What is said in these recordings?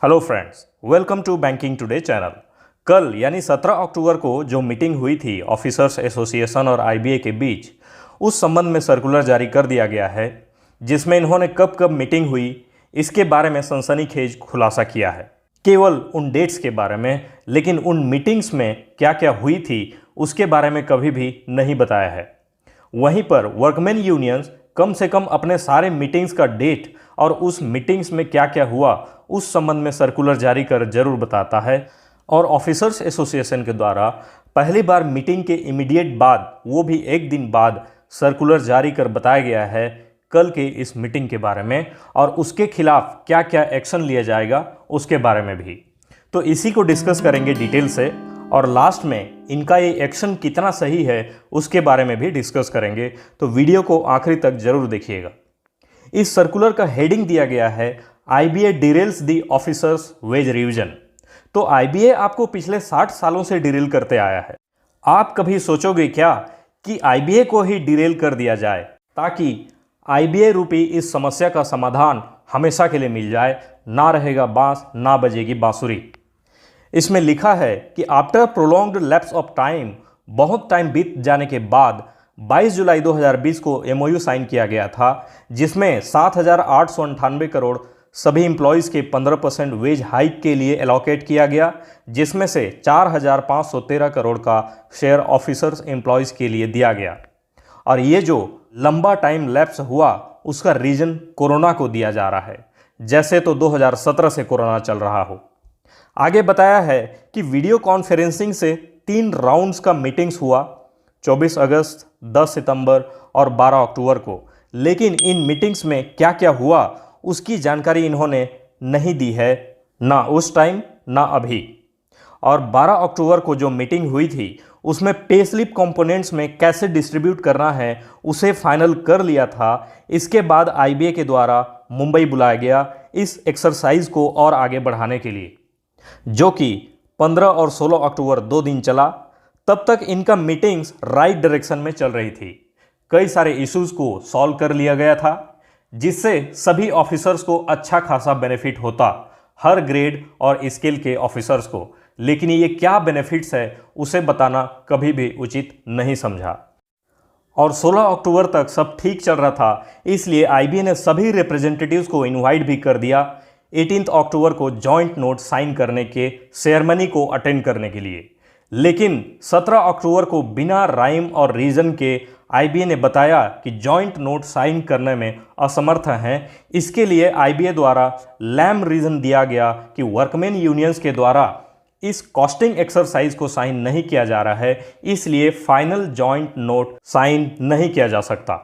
Hello friends, welcome to banking today channel. कल यानी 17 अक्टूबर को जो मीटिंग हुई थी ऑफिसर्स एसोसिएशन और आईबीए के बीच, उस संबंध में सर्कुलर जारी कर दिया गया है, जिसमें इन्होंने कब कब मीटिंग हुई इसके बारे में सनसनीखेज खुलासा किया है। केवल उन डेट्स के बारे में, लेकिन उन मीटिंग्स में क्या क्या हुई थी उसके बारे में कभी भी नहीं बताया है। वहीं पर वर्कमैन यूनियंस कम से कम अपने सारे मीटिंग्स का डेट और उस मीटिंग्स में क्या क्या हुआ उस संबंध में सर्कुलर जारी कर जरूर बताता है। और ऑफिसर्स एसोसिएशन के द्वारा पहली बार मीटिंग के इमीडिएट बाद, वो भी एक दिन बाद, सर्कुलर जारी कर बताया गया है कल के इस मीटिंग के बारे में और उसके खिलाफ क्या क्या एक्शन लिया जाएगा उसके बारे में भी। तो इसी को डिस्कस करेंगे डिटेल से और लास्ट में इनका ये एक्शन कितना सही है उसके बारे में भी डिस्कस करेंगे। तो वीडियो को आखिरी तक जरूर देखिएगा। इस सर्कुलर का हेडिंग दिया गया है IBA details the officers wage revision. तो आईबीए आपको पिछले 60 सालों से डिरेल करते आया है। आप कभी सोचोगे क्या कि आईबीए को ही डिरेल कर दिया जाए ताकि आईबीए रूपी इस समस्या का समाधान हमेशा के लिए मिल जाए, ना रहेगा बांस ना बजेगी बांसुरी। इसमें लिखा है कि after prolonged lapse of time, बहुत टाइम बीत जाने के बाद 22 जुलाई 2020 को एमओयू साइन किया गया था, जिसमें 7,898 करोड़ सभी एम्प्लॉयज़ के 15% वेज हाइक के लिए एलोकेट किया गया, जिसमें से 4,513 करोड़ का शेयर ऑफिसर्स एम्प्लॉयज़ के लिए दिया गया। और ये जो लंबा टाइम लैप्स हुआ उसका रीजन कोरोना को दिया जा रहा है, जैसे तो 2017 से कोरोना चल रहा हो। आगे बताया है कि वीडियो कॉन्फ्रेंसिंग से 3 राउंड्स का मीटिंग्स हुआ, 24 अगस्त, 10 सितंबर और 12 अक्टूबर को। लेकिन इन मीटिंग्स में क्या क्या हुआ उसकी जानकारी इन्होंने नहीं दी है, ना उस टाइम ना अभी। और 12 अक्टूबर को जो मीटिंग हुई थी उसमें पे स्लिप कंपोनेंट्स में कैसे डिस्ट्रीब्यूट करना है उसे फाइनल कर लिया था। इसके बाद आईबीए के द्वारा मुंबई बुलाया गया इस एक्सरसाइज को और आगे बढ़ाने के लिए, जो कि 15 और 16 अक्टूबर 2 दिन चला। तब तक इनका मीटिंग्स राइट डायरेक्शन में चल रही थी। कई सारे इश्यूज को सॉल्व कर लिया गया था, जिससे सभी ऑफिसर्स को अच्छा खासा बेनिफिट होता, हर ग्रेड और स्केल के ऑफिसर्स को। लेकिन ये क्या बेनिफिट्स है उसे बताना कभी भी उचित नहीं समझा। और 16 अक्टूबर तक सब ठीक चल रहा था, इसलिए आईबीए ने सभी रिप्रेजेंटेटिव्स को इनवाइट भी कर दिया 18 अक्टूबर को जॉइंट नोट साइन करने के सेरेमनी को अटेंड करने के लिए। लेकिन 17 अक्टूबर को बिना राइम और रीज़न के आईबीए ने बताया कि जॉइंट नोट साइन करने में असमर्थ हैं। इसके लिए आईबीए द्वारा लैम रीज़न दिया गया कि वर्कमैन यूनियंस के द्वारा इस कॉस्टिंग एक्सरसाइज को साइन नहीं किया जा रहा है, इसलिए फाइनल जॉइंट नोट साइन नहीं किया जा सकता।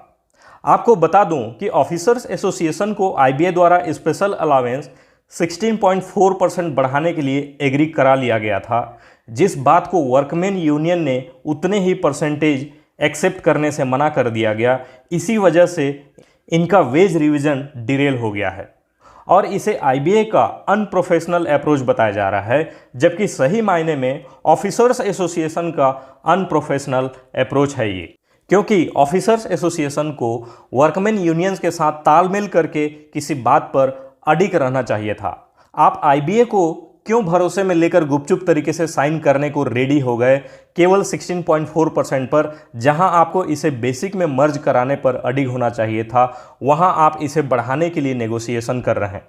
आपको बता दूं कि ऑफिसर्स एसोसिएशन को आईबीए द्वारा स्पेशल अलावेंस 16.4% बढ़ाने के लिए एग्री करा लिया गया था, जिस बात को वर्कमैन यूनियन ने उतने ही परसेंटेज एक्सेप्ट करने से मना कर दिया गया। इसी वजह से इनका वेज रिवीजन डिरेल हो गया है और इसे आईबीए का अनप्रोफेशनल अप्रोच बताया जा रहा है, जबकि सही मायने में ऑफिसर्स एसोसिएशन का अनप्रोफेशनल अप्रोच है ये। क्योंकि ऑफिसर्स एसोसिएशन को वर्कमैन यूनियंस के साथ तालमेल करके किसी बात पर अडिग रहना चाहिए था। आप आईबीए को क्यों भरोसे में लेकर गुपचुप तरीके से साइन करने को रेडी हो गए केवल 16.4% पर, जहां आपको इसे बेसिक में मर्ज कराने पर अडिग होना चाहिए था, वहां आप इसे बढ़ाने के लिए नेगोशिएशन कर रहे हैं।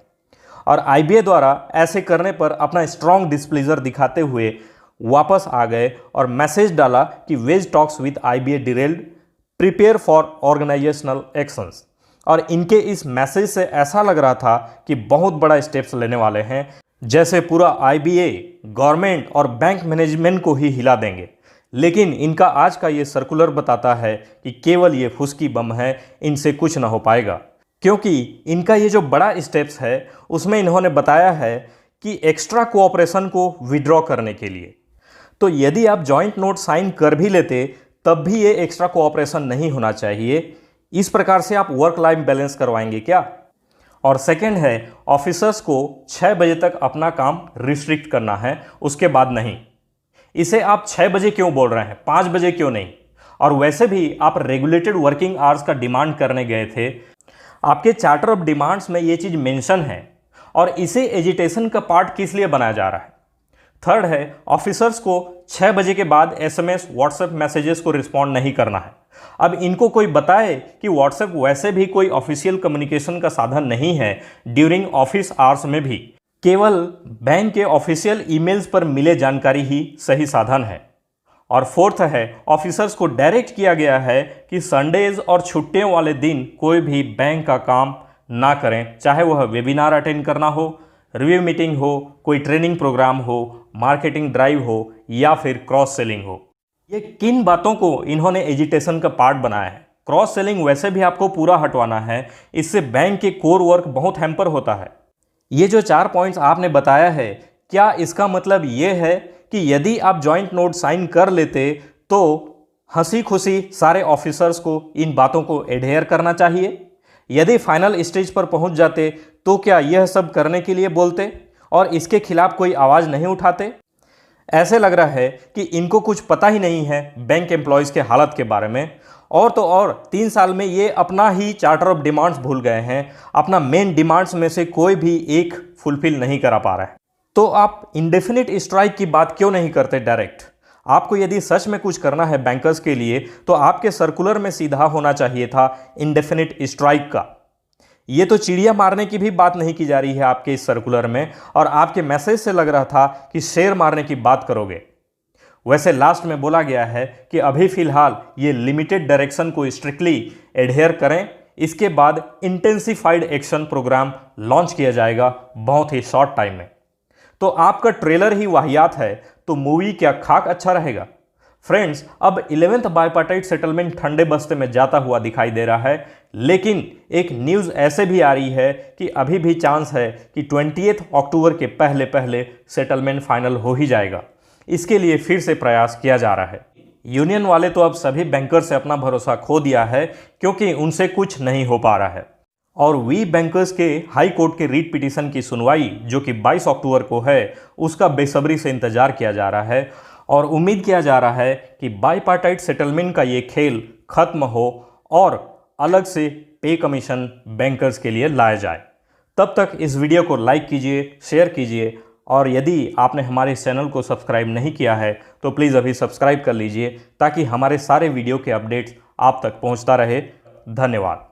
और आईबीए द्वारा ऐसे करने पर अपना स्ट्रॉन्ग डिस्प्लेजर दिखाते हुए वापस आ गए और मैसेज डाला कि wage talks with IBA derailed, prepare for organisational actions. और इनके इस मैसेज से ऐसा लग रहा था कि बहुत बड़ा स्टेप्स लेने वाले हैं, जैसे पूरा आईबीए गवर्नमेंट और बैंक मैनेजमेंट को ही हिला देंगे। लेकिन इनका आज का ये सर्कुलर बताता है कि केवल ये फुसकी बम है, इनसे कुछ ना हो पाएगा। क्योंकि इनका ये जो बड़ा स्टेप्स है उसमें इन्होंने बताया है कि एक्स्ट्रा कोऑपरेशन को विड्रॉ करने के लिए। तो यदि आप जॉइंट नोट साइन कर भी लेते तब भी ये एक्स्ट्रा कोऑपरेशन नहीं होना चाहिए। इस प्रकार से आप वर्क लाइफ बैलेंस करवाएंगे क्या? और सेकंड है, ऑफिसर्स को 6 बजे तक अपना काम रिस्ट्रिक्ट करना है, उसके बाद नहीं। इसे आप 6 बजे क्यों बोल रहे हैं, 5 बजे क्यों नहीं? और वैसे भी आप रेगुलेटेड वर्किंग आवर्स का डिमांड करने गए थे, आपके चार्टर ऑफ डिमांड्स में ये चीज़ मेंशन है और इसे एजिटेशन का पार्ट किस लिए बनाया जा रहा है। थर्ड है, ऑफिसर्स को 6 बजे के बाद SMS व्हाट्सएप मैसेजेस को रिस्पॉन्ड नहीं करना है। अब इनको कोई बताए कि व्हाट्सएप वैसे भी कोई ऑफिशियल कम्युनिकेशन का साधन नहीं है, ड्यूरिंग ऑफिस आवर्स में भी केवल बैंक के ऑफिशियल ईमेल्स पर मिले जानकारी ही सही साधन है। और फोर्थ है, ऑफिसर्स को डायरेक्ट किया गया है कि संडेज और छुट्टियों वाले दिन कोई भी बैंक का काम ना करें, चाहे वह वेबिनार अटेंड करना हो, रिव्यू मीटिंग हो, कोई ट्रेनिंग प्रोग्राम हो, मार्केटिंग ड्राइव हो या फिर क्रॉस सेलिंग हो। ये किन बातों को इन्होंने एजिटेशन का पार्ट बनाया है। क्रॉस सेलिंग वैसे भी आपको पूरा हटवाना है, इससे बैंक के कोर वर्क बहुत हैम्पर होता है। ये जो 4 पॉइंट्स आपने बताया है, क्या इसका मतलब ये है कि यदि आप जॉइंट नोट साइन कर लेते तो हंसी खुशी सारे ऑफिसर्स को इन बातों को एडहेयर करना चाहिए? यदि फाइनल स्टेज पर पहुंच जाते तो क्या यह सब करने के लिए बोलते और इसके खिलाफ कोई आवाज़ नहीं उठाते? ऐसे लग रहा है कि इनको कुछ पता ही नहीं है बैंक एम्प्लॉयज़ के हालत के बारे में। और तो और 3 साल में ये अपना ही चार्टर ऑफ डिमांड्स भूल गए हैं। अपना मेन डिमांड्स में से कोई भी एक फुलफिल नहीं करा पा रहा है। तो आप इंडेफिनिट स्ट्राइक की बात क्यों नहीं करते डायरेक्ट? आपको यदि सच में कुछ करना है बैंकर्स के लिए तो आपके सर्कुलर में सीधा होना चाहिए था इंडेफिनिट स्ट्राइक का। ये तो चिड़िया मारने की भी बात नहीं की जा रही है आपके इस सर्कुलर में, और आपके मैसेज से लग रहा था कि शेर मारने की बात करोगे। वैसे लास्ट में बोला गया है कि अभी फिलहाल ये लिमिटेड डायरेक्शन को स्ट्रिक्टली एडहेयर करें, इसके बाद इंटेंसिफाइड एक्शन प्रोग्राम लॉन्च किया जाएगा बहुत ही शॉर्ट टाइम में। तो आपका ट्रेलर ही वाहियात है तो मूवी क्या खाक अच्छा रहेगा? फ्रेंड्स, अब 11th बाइपार्टाइट सेटलमेंट ठंडे बस्ते में जाता हुआ दिखाई दे रहा है, लेकिन एक न्यूज़ ऐसे भी आ रही है कि अभी भी चांस है कि 20 अक्टूबर के पहले पहले सेटलमेंट फाइनल हो ही जाएगा। इसके लिए फिर से प्रयास किया जा रहा है। यूनियन वाले तो अब सभी बैंकर से अपना भरोसा खो दिया है क्योंकि उनसे कुछ नहीं हो पा रहा है। और वी बैंकर्स के हाई कोर्ट के रीट पिटीशन की सुनवाई जो कि 22 अक्टूबर को है, उसका बेसब्री से इंतजार किया जा रहा है और उम्मीद किया जा रहा है कि बाइपार्टाइट सेटलमेंट का ये खेल खत्म हो और अलग से पे कमीशन बैंकर्स के लिए लाया जाए। तब तक इस वीडियो को लाइक कीजिए, शेयर कीजिए, और यदि आपने हमारे चैनल को सब्सक्राइब नहीं किया है तो प्लीज़ अभी सब्सक्राइब कर लीजिए ताकि हमारे सारे वीडियो के अपडेट्स आप तक पहुंचता रहे। धन्यवाद।